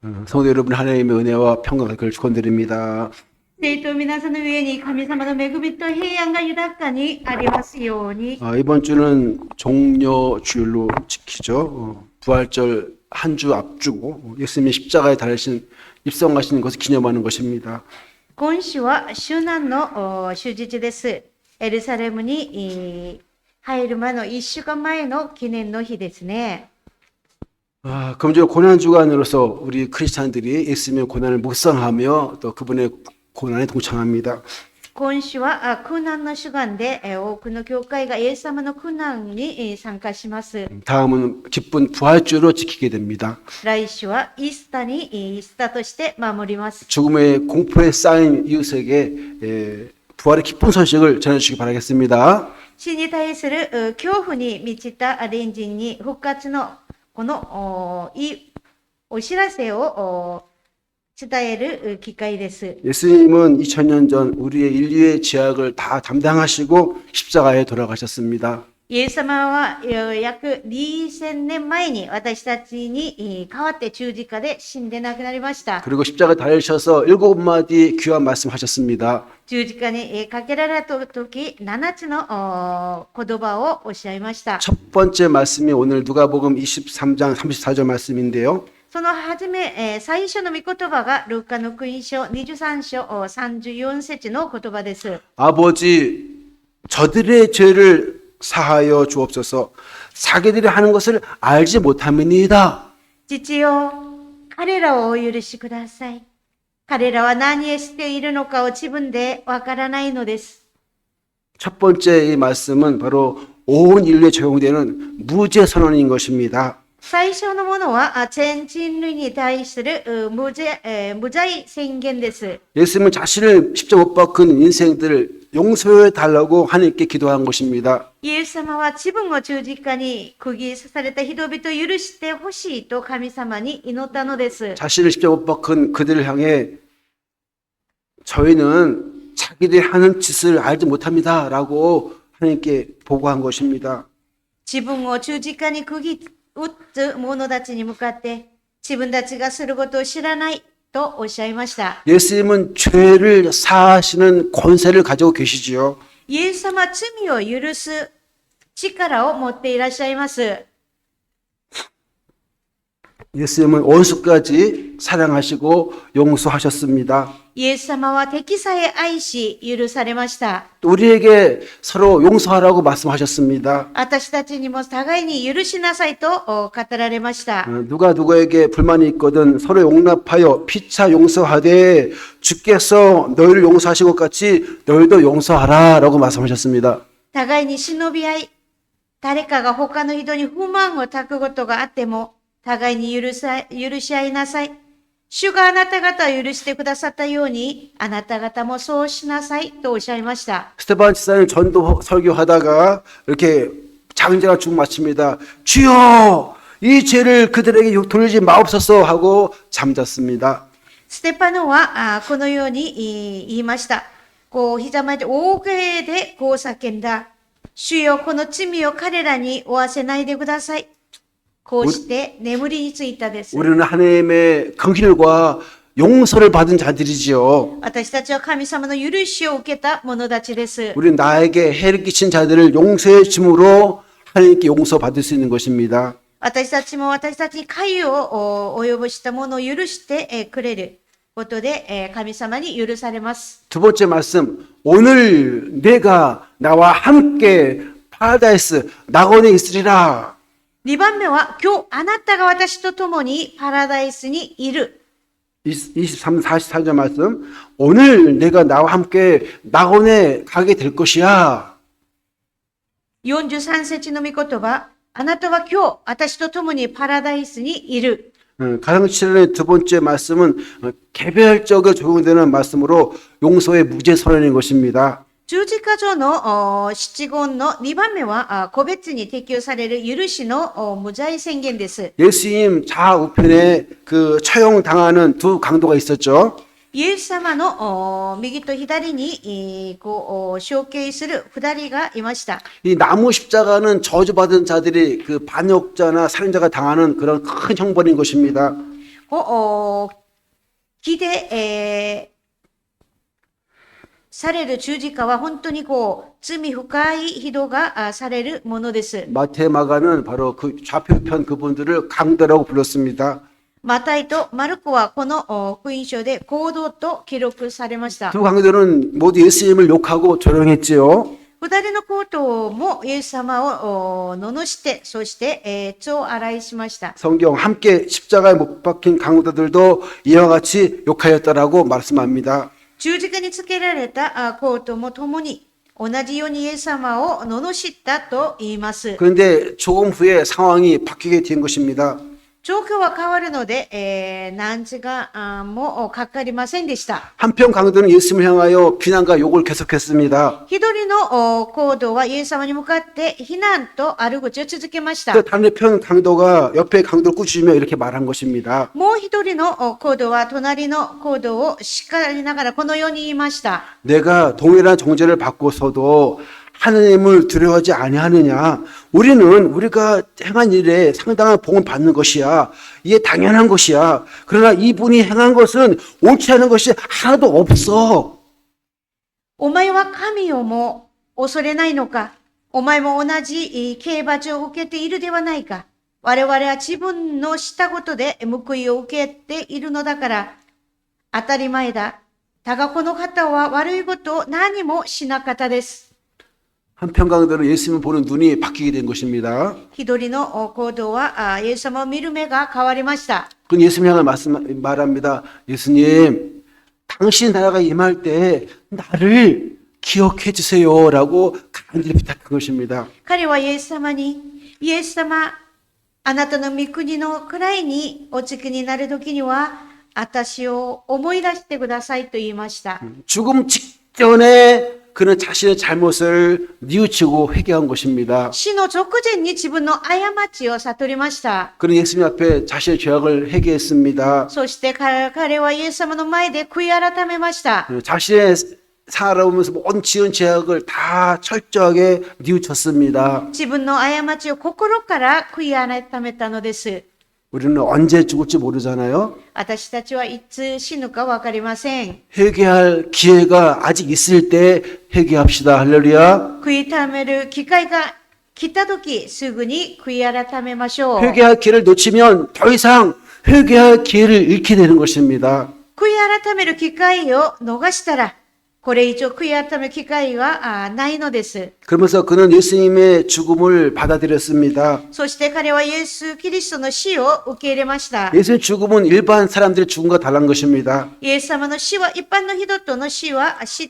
성도 여러분, 하나님의 은혜와 평강을 축원드립니다. 生徒皆さんの上に神様の恵みと平安が豊かにありますように。 이번 주는 종려 주일로 지키죠. 부활절 한 주 앞주고 예수님이 십자가에 달리신 입성하시는 것을 기념하는 것입니다. 今週は受難の祝日です。エルサレムに入る前の1週間前の記念の日ですね。 금주로 고난 주간으로서 우리 크리스찬들이 예수님의 고난을 묵상하며 또 그분의 고난에 동참합니다. 今週は苦難の主願で多くの教会がイエス様の苦難に参加します。 다음은 기쁜 부활주로 지키게 됩니다. 来週はイースターとして守ります。 죽음의 공포에 쌓인 이웃에게 부활의 기쁜 소식을 전해주시기 바라겠습니다. 死に対する恐怖に満ちた隣人に復活のこのお知らせを伝える機会です。 예수님은 2000년 전 우리의 인류의 죄악을 다 담당하시고 십자가에 돌아가셨습니다. イエス様は約2000年前に私たちに代わって十字架で死んで亡くなりました。 그리고 십자가에 달리셔서 7마디 귀한 말씀하셨습니다. 十字架にかけられた時、7つの言葉をおっしゃいました。 첫 번째 말씀이 오늘 누가복음 23장 34절 말씀인데요. その初め、最初の御言葉がルカの福音書23章34節の言葉です。 아버지, 저들의 죄를 사하여 주옵소서. 자기들이 하는 것을 알지 못함이니이다. 父よ、彼らをお許しください。彼らは何をしているのかを自分でわからないのです。 첫 번째 이 말씀은 바로 온 인류에 적용되는 무죄 선언인 것입니다. 最初のものは全人類に対する無罪宣言です。 예수님은 자신을 십자가 못 박은 인생들을 용서해 달라고 하나님께 기도한 것입니다. イエス様は自分を十字架に釘刺された人々を許してほしいと神様に祈ったのです。 자신을 십자가 못 박은 그들을 향해 저희는 자기들이 하는 짓을 알지 못합니다 라고 하나님께 보고한 것입니다. 自分を十字架に釘打つ者たちに向かって自分たちがすることを知らないとおっしゃいました。 예수님은 죄를 사하시는 권세를 가지고 계시지요. イエス様は罪を許す力を持っていらっしゃいます。 예수님은 원수까지 사랑하시고 용서하셨습니다. イエス様は敵さえ愛し許されました。 또 우리에게 서로 용서하라고 말씀하셨습니다. 私たちにも互いに許しなさいと語られました。 누가 누구에게 불만이 있거든 서로 용납하여 피차 용서하되 주께서 너희를 용서하신 것 같이 너희도 용서하라 라고 말씀하셨습니다. 互いに忍び合い、誰かが他の人に不満を抱くことがあっても、互いに許し合いなさい。主があなた方を許してくださったように、あなた方もそうしなさいとおっしゃいました。 스테반 지사님 전도 설교하다가 이렇게 장자가 죽 마칩니다. 주여 이 죄를 그들에게 돌리지 마옵소서 하고 잠잤습니다. ステパノはこのように言いました。こう、ひざまで大声でこう叫んだ。主よ、この罪を彼らに負わせないでください。こうして眠りについたです。 우리는 하나님의 긍휼과 용서를 받은 자들이지요. 私たちは神様の許しを受けた者たちです。 우리는 나에게 해를 끼친 자들을 용서해 줌으로 하나님께 용서받을 수 있는 것입니다. 私たちも私たちに害を及ぼしたものを許してくれることで神様に許されます。 두 번째 말씀, 오늘 내가 나와 함께 파라다이스 낙원에 있으리라. 2番目は、今日あなたが私と共にパラダイスにいる。 23, 44절 말씀, 오늘 내가 나와 함께 낙원에 가게 될 것이야. 43節の御言葉、あなたは今日私と共にパラダイスにいる。 가상칠의 두 번째 말씀은 개별적으로 적용되는 말씀으로 용서의 무죄 선언인 것입니다. 十字架上の七言の2番目は個別に適用される許しの無罪宣言です。 예수님 좌우편에 그 처형당하는 두 강도가 있었죠. イエス様の右と左にこう処刑する二人がいました。 이 나무 십자가는 저주받은 자들이 그 반역자나 살인자가 당하는 그런 큰 형벌인 것입니다. を木で、される十字架は本当に罪深い人がされるものです。 마태, 마가는 바로 그 좌표편 그분들을 강도라고 불렀습니다. マタイとマルコはこの福音書で行動と記録されました。 두 강도는 모두 예수님을 욕하고 조롱했지요. 二人の高等もイエス様を罵って、そして、血を洗いしました。 성경 함께 십자가에 못 박힌 강도들도 이와 같이 욕하였다라고 말씀합니다. 十字架につけられた高等も共に同じようにイエス様を罵ったと言います。 그런데 조금 후에 상황이 바뀌게 된 것입니다. 状況は変わるので、何時間もかかりませんでした。 한편 강도는 예수님을 향하여 비난과 욕을 계속했습니다. 一人の行動はイエス様に向かって非難と悪口を続けました。 그 반대편 강도가 옆에 강도를 꾸짖으며 이렇게 말한 것입니다. もう一人の行動は隣の行動を叱りながらこのように言いました。 내가 동일한 정죄를 받고서도 하나님을 두려워하지 아니하느냐? 우리는 우리가 행한 일에 상당한 복을 받는 것이야. 이게 당연한 것이야. 그러나 이분이 행한 것은 옳지 않은 것이 하나도 없어. お前は神をも恐れないのか？お前も同じ刑罰を受けているではないか？我々は自分のしたことで報いを受けているのだから当たり前だ。だがこの方は悪いことを何もしなかったです。 한편 강도는 예수님을 보는 눈이 바뀌게 된 것입니다. 一人の行動はイエス様を見る目が変わりました。 그건 예수님 향해 말합니다. 예수님, 당신 나라가 임할 때 나를 기억해 주세요라고 간절히 부탁한 것입니다. 彼はイエス様に、イエス様、あなたの御国の位にお着きになるときには、私を思い出してくださいと言いました。 죽음 직전에 그는 자신의 잘못을 뉘우치고 회개한 것입니다. 死の直前に自分の過ちを悟りました。 그는 예수님 앞에 자신의 죄악을 회개했습니다. そして彼はイエス様の前で悔い改めました。 자신의 살아오면서 모든 지은 죄악을 다 철저하게 뉘우쳤습니다. 自分の過ちを心から悔い改めたのです。 우리는 언제 죽을지 모르잖아요. 私たちはいつ死ぬかわかりません。 회개할 기회가 아직 있을 때 회개합시다. 할렐루야. 悔い改める機会が来たとき、すぐに悔い改めましょう。 회개할 기회를 놓치면 더 이상 회개할 기회를 잃게 되는 것입니다. 悔い改める機会を逃したら、これ以上悔い改める機会はないのです。 그러면서 그는 예수님의 죽음을 받아들였습니다. そして彼はイエス・キリストの死を受け入れました。 예수의 죽음은 일반 사람들의 죽음과 다른 것입니다. イエス様の死は一般の人との死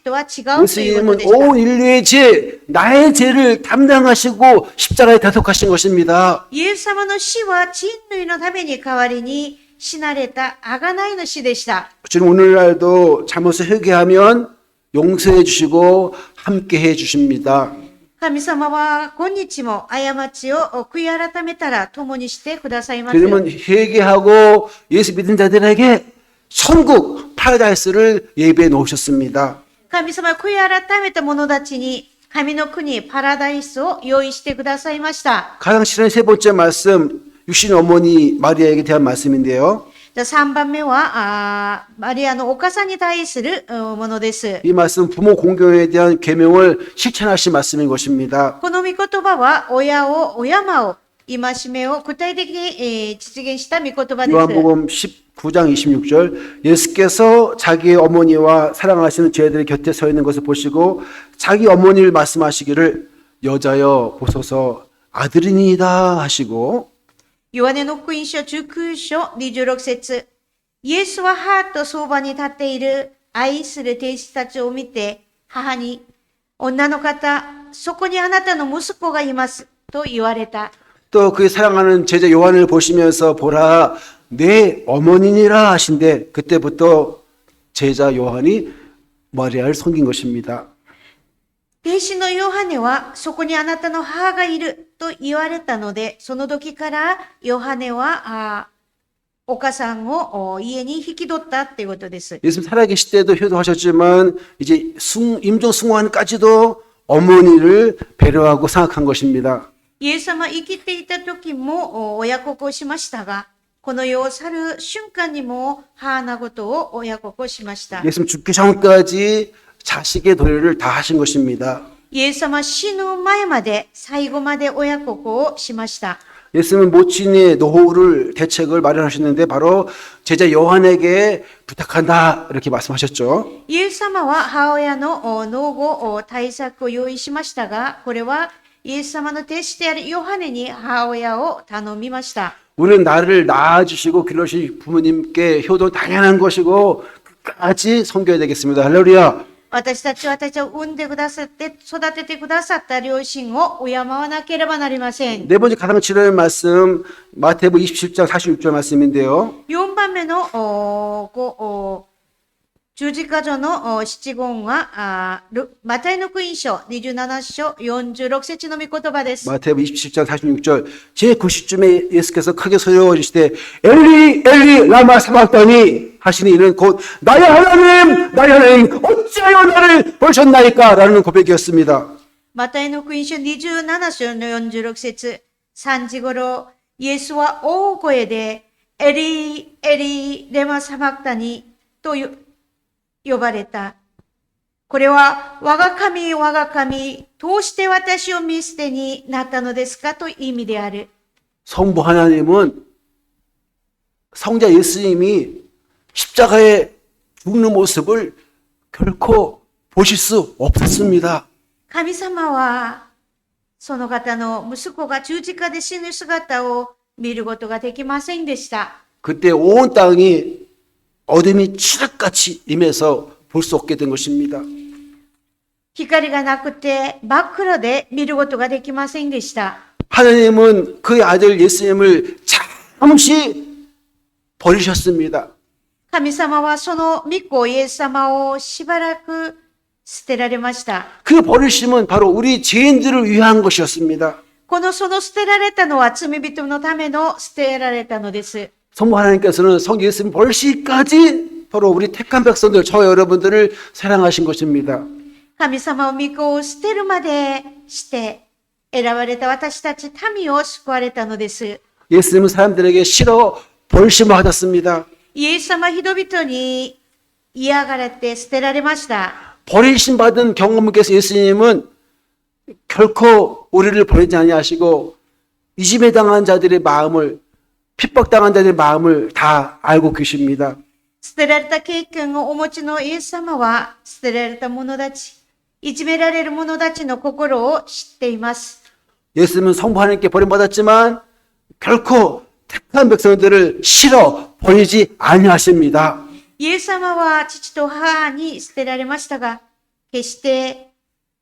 とは違うということ 예수님은 でした。 온 인류의 죄, 나의 죄를 담당하시고 십자가에 대속하신 것입니다. イエス様の死は人類のために代わりに死なれた贖いの死でした。 주님 오늘날도 잘못을 회개하면 용서해 주시고 함께 해 주십니다. 神様は今日も過ちを悔い改めたら共にしてくださいます。 주님은 회개하고 예수 믿은 자들에게 천국 파라다이스를 예배해 놓으셨습니다. 神様は悔い改めた者たちに神の国パラダイスを用意してくださいました。 가장 싫은 세 번째 말씀, 육신 어머니 마리아에게 대한 말씀인데요. じゃあ3番目はマリアのお母さんに対するものです。 이 말씀 부모 공경에 대한 계명을 실천하신 말씀인 것입니다. この御言葉は親を敬う戒めを具体的に実現した御言葉です。 요한복음 19장 26절 예수께서 자기의 어머니와 사랑하시는 제자들의 곁에 서 있는 것을 보시고 자기 어머니를 말씀하시기를 여자여 보소서 아들이니이다 하시고 ヨハネの福音書19章26節イエスは母とそばに立っている愛する弟子たちを見て母に女の方そこにあなたの息子がいますと言われた。 또 그의 사랑하는 제자 요한을 보시면서 보라 내 어머니니라 하신데 그때부터 제자 요한이 마리아를 섬긴 것입니다. 弟子のヨハネはそこにあなたの母がいると言われたので、その時からヨハネはお母さんを家に引き取ったっていうことです。 예수님 살아계실 때도 효도하셨지만 이제 임종 승환까지도 어머니를 배려하고 생각한 것입니다. イエス様生きていた時も親孝行しましたが、この世を去る瞬間にも母なことを親孝行しました。 예수님 죽기 전까지 자식의 도리를 다 하신 것입니다. イエス様は死ぬ前まで、最後まで親孝行をしました。 예수님은 모친의 노후를 대책을 마련하셨는데 바로 제자 요한에게 부탁한다 이렇게 말씀하셨죠. イエス様は母親の老後対策を用意しましたが、これはイエス様の弟子であるヨハネに母親を頼みました。 우리는 나를 낳아주시고 길러주신 부모님께 효도 당연한 것이고 끝까지 섬겨야 되겠습니다. 할렐루야. 私たちは私を産んでくださって育ててくださった両親を敬わなければなりません。 네 번째 가장 치료의 말씀 마태복음 27장 46절 말씀인데요. 4番目の十字架上の七言は、マタイの福音書27章46節の御言葉です。 마태복음 27장 46절 제9시쯤에 예수께서 크게 소리지시되 엘리 엘리 라마 사박다니 하시니 이는 곧 나의 하나님 어찌하여 나를 버리셨나이까 라는 고백이었습니다. マタイの福音書27章の46節、3時頃、イエスは大声で、エリー、エリー、レマサバクタニと呼ばれた。これは、我が神、我が神、どうして私を見捨てになったのですかという意味である。 성부 하나님은 성자 예수님이 십자가에 죽는 모습을 결코 보실 수 없었습니다. 神様は、その方の息子が十字架で死ぬ姿を見ることができませんでした。 그때 온 땅이 어둠이 칠흑같이 임해서 볼 수 없게 된 것입니다. 光がなくて真っ暗で見ることができませんでした。 하나님은 그의 아들 예수님을 잠시 버리셨습니다. 神様はその御子イエス様をしばらく捨てられました。 그 버리심은 바로 우리 죄인들을 위한 것이었습니다. その捨てられたのは罪人のための捨てられたのです。 성부 하나님께서는 성 예수님 버리시기까지 바로 우리 택한 백성들, 저 여러분들을 사랑하신 것입니다. 神様を御子を捨てるまでして選ばれた私たち民を救われたのです。 예수님은 사람들에게 싫어 버리심을 받았습니다. イエス様は人々に嫌がられて捨てられました。 버리심 받은 경험께서 예수님은 결코 우리를 버리지 아니하시고 이집에 당한 자들의 마음을 핍박당한 자들의 마음을 다 알고 계십니다. 捨てられた経験をお持ちのイエス様は捨てられた者たち、いじめられる者たちの心を知っています。 예수님은 성부 하나님께 버림받았지만 결코 택한 백성들을 싫어 버리지 아니하십니다. イエス様は父と母に捨てられましたが、決して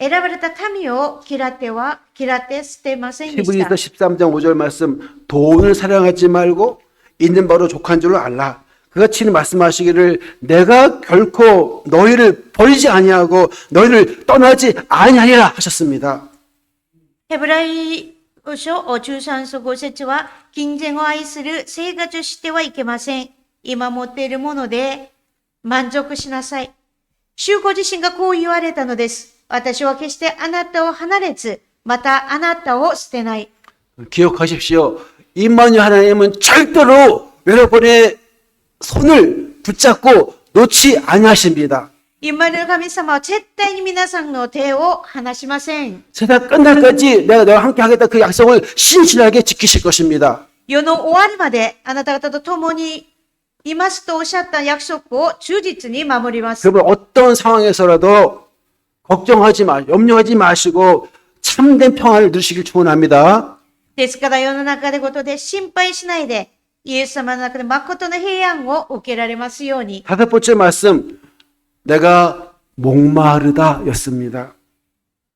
選ばれた民を嫌って捨てませんでした。 히브리서 13장 5절 말씀 돈을 사랑하지 말고 있는 바로 족한 줄을 알라. 그가 친히 말씀하시기를 내가 결코 너희를 버리지 아니하고 너희를 떠나지 아니하리라 하셨습니다. ヘブライ書13章5節は、金銭を愛する生活してはいけません。今持っているもので満足しなさい。主ご自身がこう言われたのです。私は決してあなたを離れず、またあなたを捨てない。 기억하십시오. 임마누엘 하나님은 절대로 여러분의 손을 붙잡고 놓지 아니하십니다. インマヌエル神様は絶対に皆さんの手を離しません。 세상 끝날까지 내가 너와 함께 하겠다 그 약속을 신실하게 지키실 것입니다. 世の終わりまであなた方と共にいますとおっしゃった約束を忠実に守ります。 그러면 어떤 상황에서라도 걱정하지 마, 염려하지 마시고 참된 평안을 누리시길 축원합니다. ですから世の中でことで心配しないで、イエス様の中で誠の平安を受けられますように。 다섯 번째 말씀, 내가 목마르다 였습니다.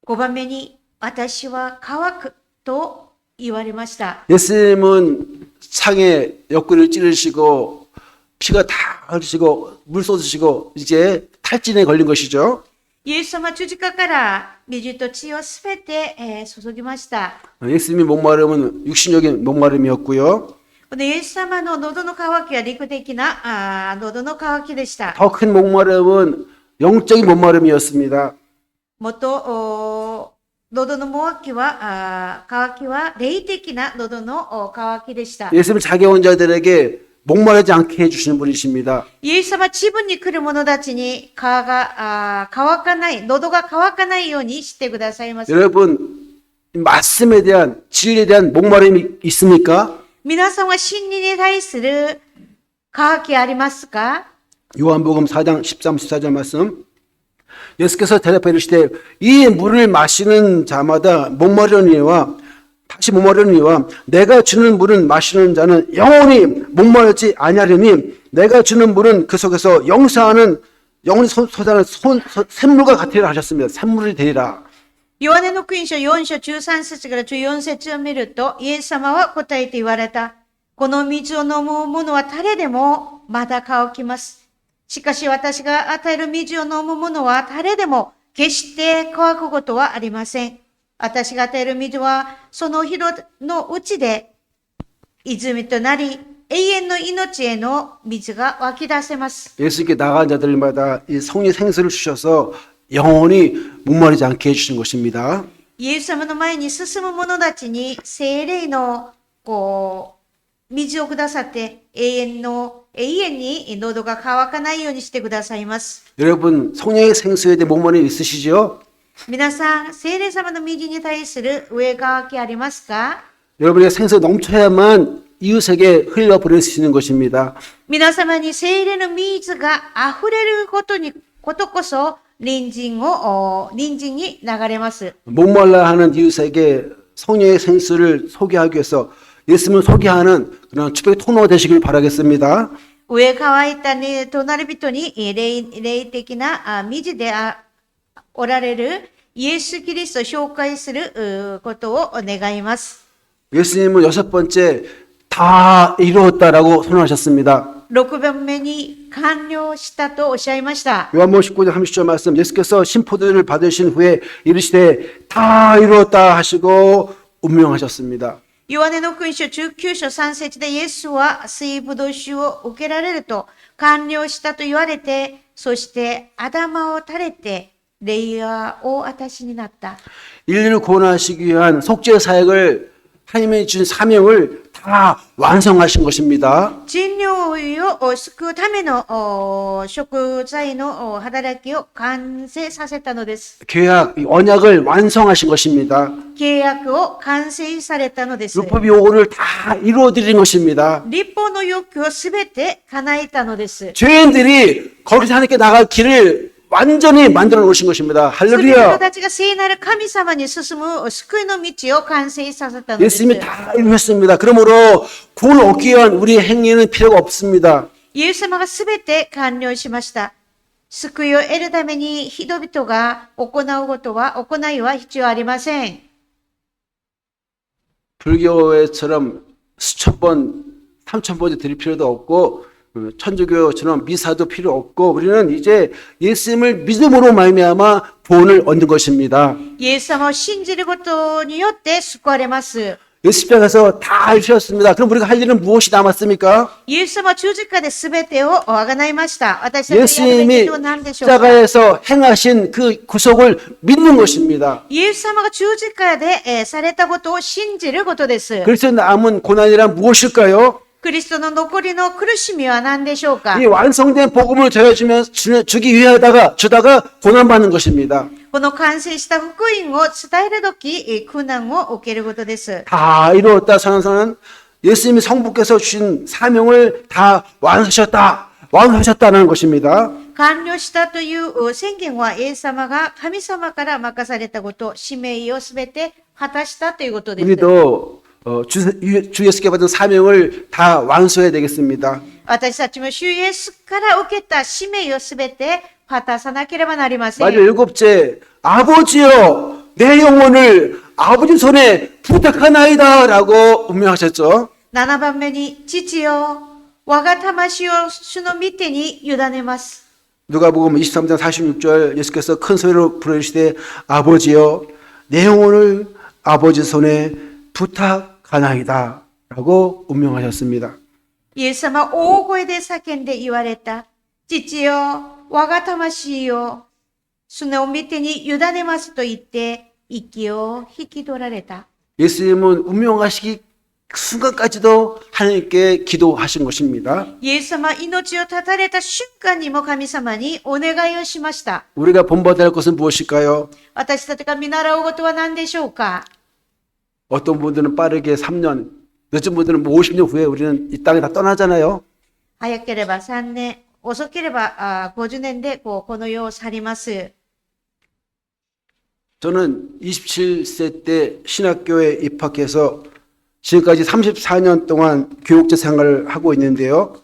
5番目に、私は乾くと言われました。 예수님은 창에 옆구리를 찌르시고 피가 다 흐르시고 물 쏟으시고 이제 탈진에 걸린 것이죠. イエス様は十字架から水と血をすべて、注ぎました。 예수님의 목마름은 육신적인 목마름이었고요. このイエス様の喉の渇きは陸的な喉の渇きでした。 더 큰 목마름은 영적인 목마름이었습니다. もっと喉の渇きは霊的な喉の渇きでした。 예수님은 자기 온 자들에게 목마르지 않게 해주시는 분이십니다. イエス様は自分に来る者たちに渇かない、喉が渇かないようにしてくださいます。 여러분, 말씀에 대한, 진리에 대한 목마름이 있습니까? 皆さんは真理に対する渇きありますか？ 요한복음 4장 13, 14절 말씀. 예수께서 대답해 이르시되 이 물을 마시는 자마다 목마르니와 다시 목마르니와 내가 주는 물은 마시는 자는 영원히 목마르지 아니하리니 내가 주는 물은 그 속에서 영원히 솟아나는 샘물과 같으리라 하셨습니다. 샘물이 되리라. ヨハネの福音書4章13節から14節を見ると、イエス様は答えて言われた。この水を飲む者は誰でもまだ渇きます。しかし私が与える水を飲む者は誰でも決して乾くことはありません。私が与える水はその広のうちで泉となり、永遠の命への水が湧き出せます。 예수께 나간 자들마다 이 성령 생수를 주셔서 영원히 목마르지 않게 해주신 것입니다. イエス様の前に進む者たちに聖霊の水をくださって永遠に喉が渇かないようにしてくださいます。 여러분 성령의 생수에 대해 목마름이 있으시죠? 皆さん、聖霊様の水に対する上渇きありますか？ 여러분의 생수가 넘쳐야만 이웃에게 흘려보낼 수 있는 것입니다. 皆様に聖霊の水が溢れることこそ隣人に流れます。 목말라 하는 이웃에게 성령의 생수를 소개하기 위해서 예수님을 소개하는 그런 축복의 통로가 되시길 바라겠습니다. 上乾いたね、隣人に霊的な水でおられるイエス・キリストを紹介することを願います。 예수님은 6번째 다 이루었다라고 선언하셨습니다. 6番目に完了したとおっしゃいました。 요한복음 19장 30절 말씀 예수께서 심포도를 받으신 후에 이르시되 다 이루었다 하시고 운명하셨습니다. ヨハネの福音書19章3節でイエスは水ぶどう酒を受けられると完了したと言われて、そして頭を垂れて霊を私になった。 인류를 구원하시기 위한 속죄 사역을 하나님이 주신 사명을 다 완성하신 것입니다. 人類を救うための食材の働きを完成させたのです。 계약, 언약을 완성하신 것입니다. 契約を完成されたのです。 율법의 요구를 다 이루어드린 것입니다. 立法の欲求をすべて叶えたのです。 죄인들이 거기서 하나님께 나갈 길을 완전히 만들어 놓으신 것입니다. すべての 할렐루야. 人たちが聖なる神様に進む救いの道を完成させたのです。 예수님이 다 이루셨습니다. 그러므로 구원을 얻기 위한 우리의 행위는 필요가 없습니다. イエス様がすべて完了しました。救いを得るために人々が行いは必要ありません。 불교회처럼 수천 번, 3,000번째 드릴 필요도 없고 천주교처럼 미사도 필요 없고 우리는 이제 예수님을 믿음으로 말미암아 구원을 얻는 것입니다. イエス様を信じることによって救われます。 예수 십자가에서 다 이루셨습니다. 그럼 우리가 할 일은 무엇이 남았습니까? イエス様は十字架で全てをあがないました。私たちがやるべき 예수님이 ことは何でしょうか？ 십자가에서 행하신 그 구속을 믿는 것입니다. イエス様が十字架でされたことを信じることです。 그래서 남은 고난이란 무엇일까요? クリストの残りの苦しみは何でしょうか？ 이 완성된 복음을 주기 위하다가 주다가 고난받는 것입니다. この完成した福音を伝えるとき、苦難を受けることです。 다 이루었다 선언서는 예수님이 성부께서 주신 사명을 다 완성하셨다는 것입니다. 完了したという宣言は、イエス様が神様から任されたこと、使命をすべて果たしたということです。 우리도 주 예수께 받은 사명을 다 완수해야 되겠습니다. 私たちも主イエスから受けた使命をすべて果たさなければなりません。 마지막 7째 아버지여 내 영혼을 아버지 손에 부탁하나이다 라고 운명하셨죠. 7番目に、父よ、我が魂を主の御手に委ねます。 누가복음 23장 46절 예수께서 큰 소리로 부르시되 아버지여 내 영혼을 아버지 손에 부탁하나이다 라고 운명하셨습니다. イエス様は大声で叫んで言われた。父よ、我が魂を主の御手に委ねますと言って、息を引き取られた。 예수님은 운명하시기 순간까지도 하나님께 기도하신 것입니다. イエス様、命を絶たれた瞬間にも神様にお願いをしました。 우리가 본받아야 할 것은 무엇일까요? 私たちが見習うことは何でしょうか？ 어떤 분들은 빠르게 3년, 늦은 분들은 뭐 50년 후에 우리는 이 땅에 다 떠나잖아요. 早ければ3年、遅ければ50年でこの世を去ります。 저는 27세 때 신학교에 입학해서 지금까지 34년 동안 교육자 생활을 하고 있는데요.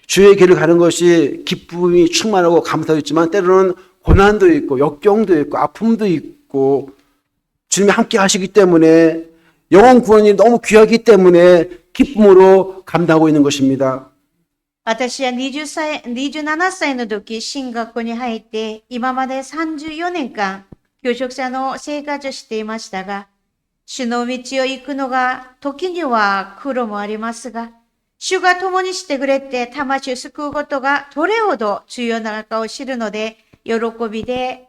주의 길을 가는 것이 기쁨이 충만하고 감사도 있지만 때로는 고난도 있고 역경도 있고 아픔도 있고 주님이 함께 하시기 때문에 영혼 구원이 너무 귀하기 때문에 기쁨으로 감당하고 있는 것입니다. 私は27歳の時、進学校に入って、今まで34年間、教職者の生活をしていましたが、主の道を行くのが、時には苦労もありますが、主が共にしてくれて、魂を救うことがどれほど重要なのかを知るので、喜びで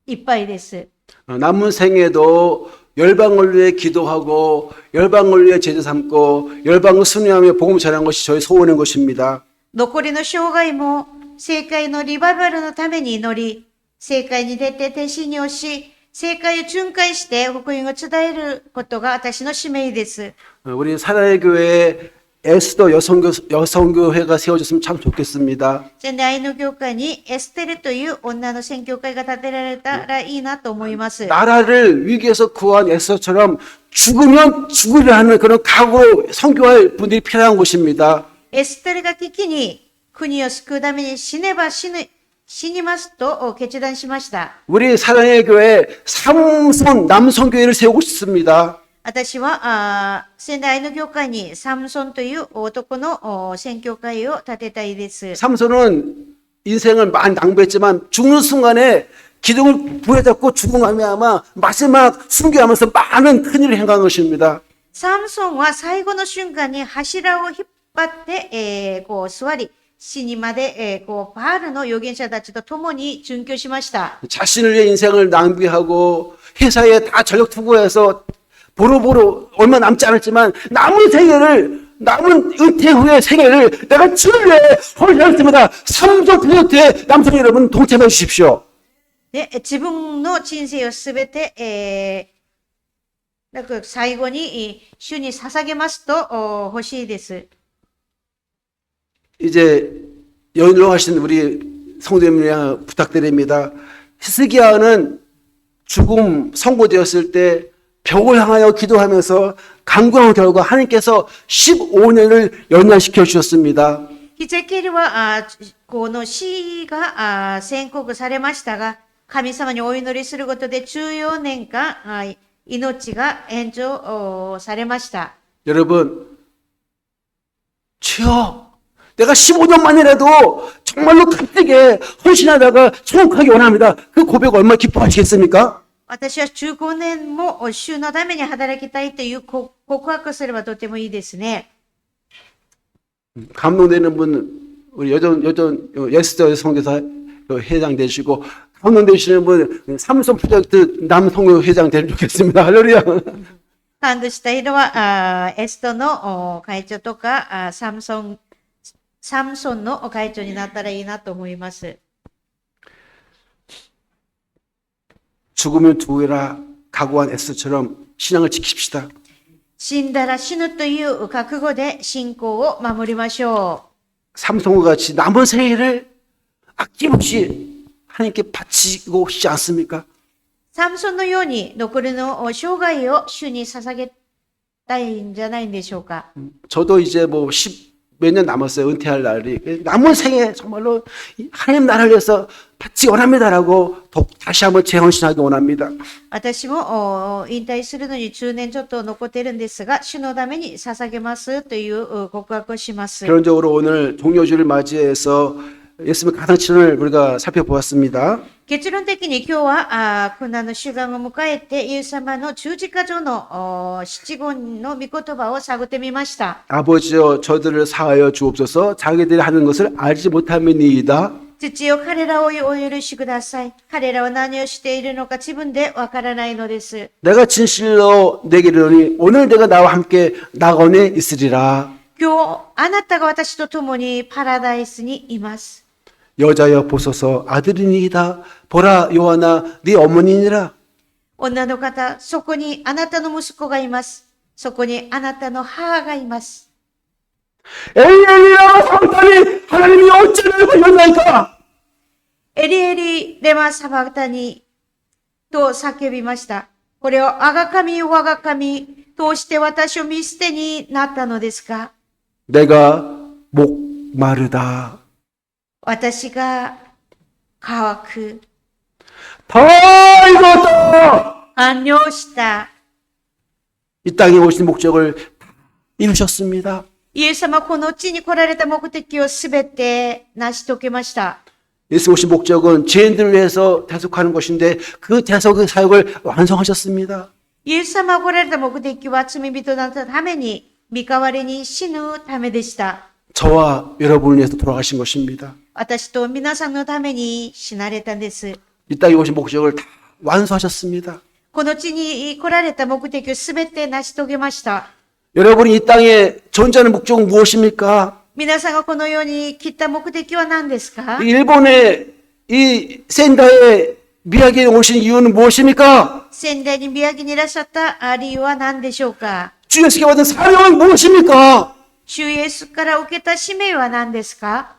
いっぱいです。 남은 생에도 열방을 위해 기도하고 열방을 위해 제자 삼고 열방을 순회하며 복음 전하는 것이 저의 소원인 것입니다. 残りの生涯も、政界のリバイバルのために祈り、政界に出て弟子にをし、政界を巡回して福音を伝えることが私の使命です。 우리 사랑의 교회에 에스더 여성교회가 세워졌으면 참 좋겠습니다. 仙台愛の教会にエステルという女の宣教会が建てられたらいいなと思います。 나라를 위기에서 구한 에스더처럼 죽으면 죽으려 하는 그런 각오로 선교할 분들이 필요한 곳입니다. エステルが危機に国を救うために死ねば死にますと決断しました。 우리 사랑의 교회 삼손 남성교회를 세우고 싶습니다. 私は仙台愛の教会にサムソンという男の宣教会を建てたいです。 삼손은 인생을 많이 낭비했지만 죽는 순간에 기둥을 부여잡고 죽은 아마 마지막 순교하면서 많은 큰일을 행한 것입니다. サムソンは最後の瞬間に柱を引っ張って、座り、死にまで、バールの預言者たちと共に殉教しました。 자신을 위해 인생을 낭비하고 회사에 다 전력 투구해서 보로보로 얼마 남지 않았지만 남은 은퇴 후의 생애를 내가 주를 위해 헌신하겠습니다. 3% 남성 여러분 동참해 주십시오. で、自分の人生をすべて、最後に主に捧げますと欲しいです。 이제 연로하신 우리 성도님들 부탁드립니다. 히스기야는 죽음 선고되었을 때 벽을 향하여 기도하면서 간구한 결과 하나님께서 15년을 연장시켜 주셨습니다. ヒゼキルはこの死が宣告されましたが、神様にお祈りすることで14年間命が延長されました。 여러분, 주여, 내가 15년 만이라도 정말로 값지게 헌신하다가 천국하기 원합니다. 그 고백 얼마나 기뻐하시겠습니까? 私は15年も主のために働きたいという告白すればとてもいいですね。 감동되는 분, 우리 여전 에스더 선교사 회장 되시고, 감동되시는 분, 삼성 프로젝트 남성교 회장 되면 좋겠습니다. 할렐루야. 感動した人はエストの会長とかサムソンの会長になったらいいなと思います。 죽으면 두어라 각오한 에스더처럼 신앙을 지킵시다. 死んだら死ぬという覚悟で信仰を守りましょう。 삼성과 같이 남은 생애를 아낌없이 하나님께 바치고 싶지 않습니까? サムソンのように残りの生涯を主に捧げたいんじゃないんでしょうか。 저도 이제 뭐 10 몇 년 남았어요. 은퇴할 날이. 남은 생에 정말로 하나님 나라를 위해서 바치기 원합니다라고 다시 한번 재헌신하기 원합니다. 私も引退するのに10年ちょっと残ってるんですが、主のために捧げますという告白をします。 결론적으로 오늘 종료주를 맞이해서 예수님의 가상치론을 우리가 살펴보았습니다. 結論的に今日は苦難の主眼を迎えてイエス様の十字架上の七言の御言葉を探ってみました。 아버지여 저들을 사하여 주옵소서 자기들이 하는 것을 알지 못함이니이다. 父よ、彼らをお許しください。彼らは何をしているのか自分でわからないのです。 내가 진실로 내게 이르노니 오늘 내가 나와 함께 낙원에 있으리라. 今日、あなたが私と共にパラダイスにいます。 여자여 보소서 아들이니이다. 보라 요하나 네 어머니니라. 女の方、そこにあなたの息子がいます。そこにあなたの母がいます。 엘리엘리라 사바타니 하나님이 어찌를 걸렸나이까. エリエリレマサバタニと叫びました。これを我が神、我が神、通して私を見捨てになったのですか？ 내가 목마르다. 私が乾く。 다 이뤘다. 完了した。 이 땅에 오신 목적을 이루셨습니다. イエス様はこの地に来られた目的をすべて成し遂げました。 예수 오신 목적은 죄인들을 위해서 대속하는 것인데 그 대속의 사역을 완성하셨습니다. イエス様が来られた目的は罪人のために、身代わりに死ぬためでした。 저와 여러분을 위해서 돌아가신 것입니다. 私と皆さんのために死なれたんです。 이 땅에 오신 목적을 다 완수하셨습니다. この地に来られた目的をすべて成し遂げました。 여러분이 이 땅에 존재하는 목적은 무엇입니까? 皆さんがこのように来た目的は何ですか？ 일본의 이 센다에 미야기에 오신 이유는 무엇입니까? 仙台に宮城にいらっしゃった理由は何でしょうか？ 주 예수께 받은 사명은 무엇입니까? 主イエスから受けた使命は何ですか？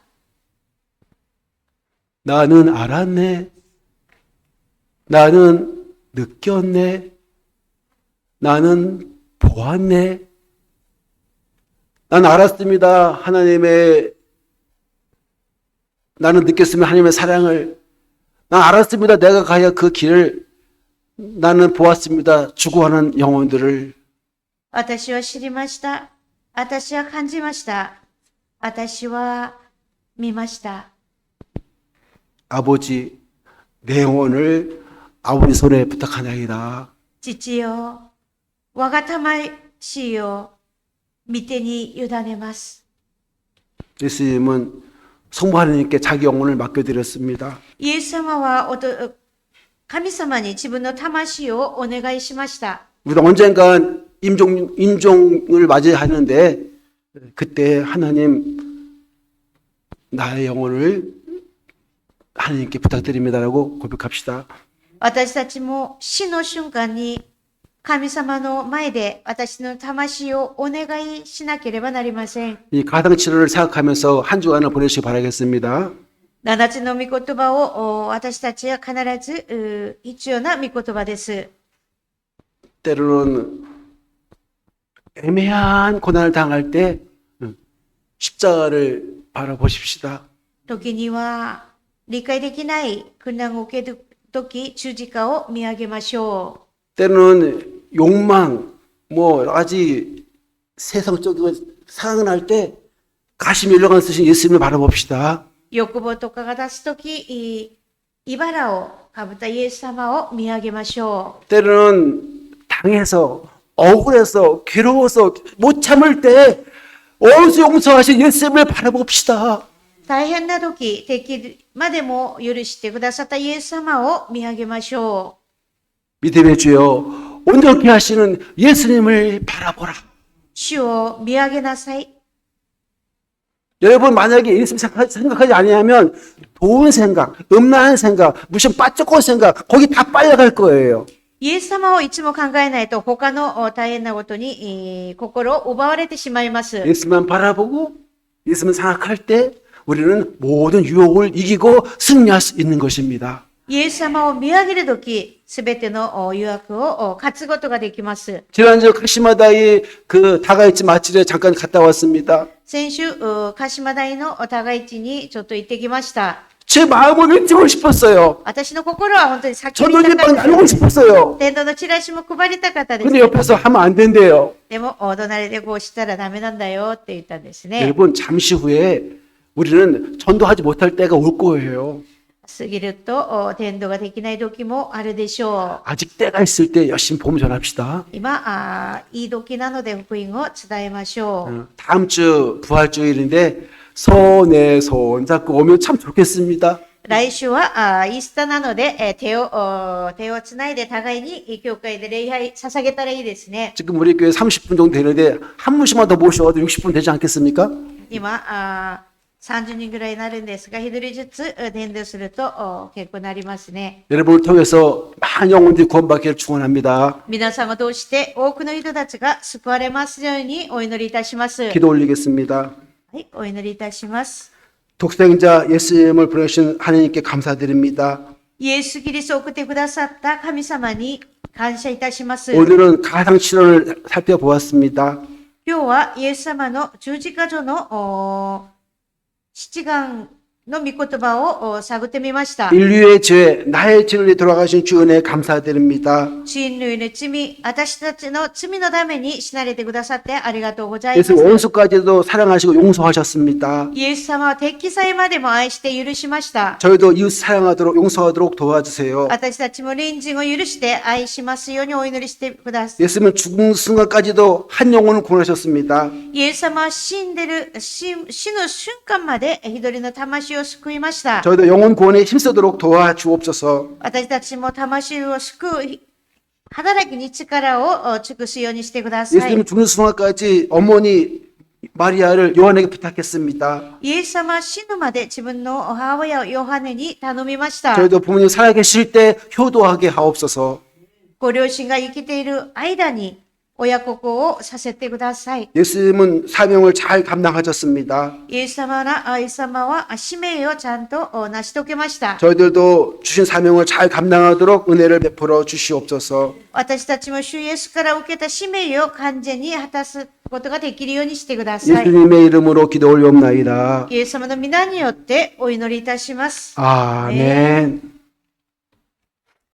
나는 알았네. 나는 느꼈네. 나는 보았네. 난 알았습니다. 나는 느꼈습니다. 하나님의 사랑을. 난 알았습니다. 내가 가야 그 길을. 나는 보았습니다. 죽어가는 영혼들을. 私は知りました。私は感じました。私は見ました。 아버지, 내 영혼을 아버지 손에 부탁하나이다. 父よ、我が魂を御手に委ねます。 예수님은 성부 하나님께 자기 영혼을 맡겨드렸습니다. イエス様は神様に自分の魂をお願いしました。 우리가 언젠간 임종을 맞이하는데 그때 하나님 나의 영혼을 하나님께 부탁드립니다라고 고백합시다. 私たちも死の瞬間に神様の前で私の魂をお願いしなければなりません。 이 가상 치료를 생각하면서 한 주간을 보내시기 바라겠습니다. 七つの御言葉を私たちは必ず必要な御言葉です。 때로는 애매한 고난을 당할 때 십자가를 바라보십시다. 時には理解できない苦難を受けるとき十字架を見上げましょう。 때로는 욕망, 여러 가지 세상적인 상응할 때 가시 멸령한 쓰신 예수님을 바라봅시다. 欲望とかが出すとき、茨をかぶったイエス様を見上げましょう。 때로는 당해서 억울해서 괴로워서 못 참을 때 어디서 용서하신 예수님을 바라봅시다. 大変な時、敵までも許してくださったイエス様を見上げましょう。 믿음의 주여 온전케 하시는 예수님을 바라보라. 主を見上げなさい。 여러분 만약에 예수님 생각하지 아니하면 좋은 생각, 음란한 생각, 무슨 빠쩍한 생각 거기 다 빨려갈 거예요. イエス様をいつも考えないと他の大変なことに心を奪われてしまいます。 예수만 바라보고 예수만 생각할 때 우리는 모든 유혹을 이기고 승리할 수 있는 것입니다. イエス様を見上げるとき、すべての誘惑を勝つことができます。 지난주 카시마다이 그 다가이치 맛집에 잠깐 갔다 왔습니다. 先週、鹿島大の互い地にちょっと行ってきました。 제 마음을 외치고 싶었어요. 私の心は本当に叫び 저도 た 이제 か 막 った。 나누고 싶었어요. 伝道のチラシも配りたかったです。 근데 옆에서 하면 안 된대요. でも、隣でこうしたらダメなんだよって言ったんですね。 여러분 잠시 후에 우리는 전도하지 못할 때가 올 거예요. 過ぎると、伝道ができない時もあるでしょう。 아직 때가 있을 때 열심히 복음 전합시다. 今、いい時なので福音を伝えましょう。 다음 주 부활주일인데 손에 손 잡고 오면 참 좋겠습니다. 来週はイースターなので、手をつないで互いに教会で礼拝捧げたらいいですね。 지금 우리 교회 30분 정도 되는데 한 분씩만 더 모셔도 60분 되지 않겠습니까? 今30人ぐらいになるんですが、一人ずつ伝道すると結構なりますね。 여러분을 통해서 많은 영혼들이 구원받기를 축원합니다. 皆さんを通して多くの人たちが救われますようにお祈りいたします。 기도 올리겠습니다. はい、お祈りいたします。 독생자 예수님을 보내신 하나님께 감사드립니다. イエス・キリストを送ってくださった神様に感謝いたします。 오늘은 가상치료를 살펴보았습니다. 今日はイエス様の十字架上の七願の御言葉を探ってみました。 인류의 죄, 나의 죄를 위해 돌아가신 주 은혜에 감사드립니다. 人類の罪、私たちの罪のために死なれてくださってありがとうございま 예수 す。 원수까지도 사랑하시고 용서하셨습니다. イエス様は敵さえまでも愛して許しました。 저희도 이웃 사랑하도록 용서하도록 도와주세요. 私たちも隣人を許して愛しますようにお祈りしてください。 예수님은 죽은 순간까지도 한 영혼을 구원하셨습니다. イエス様は死の瞬間まで一人の魂を救いました。 저희도 영혼 구원에 힘쓰도록 도와주옵소서. 私たちも魂を救う働きに力を尽くすようにしてください。 예수님 죽는 순간까지 어머니 마리아를 요한에게 부탁했습니다. イエス様は死ぬまで自分の母親をヨハネに頼みました。 저희도 부모님 살아계실 때 효도하게 하옵소서. ご両親が生きている間に親孝行をさせてください。 예수님은 사명을 잘 감당하셨습니다. イエス様は使命をちゃんと成し遂げました。 저희들도 주신 사명을 잘 감당하도록 은혜를 베풀어 주시옵소서. 私たちも主イエスから受けた使命を完全に果たすことができるようにしてください。 예수님의 이름으로 기도 올리옵나이다. イエス様の皆によってお祈りいたします。 아멘.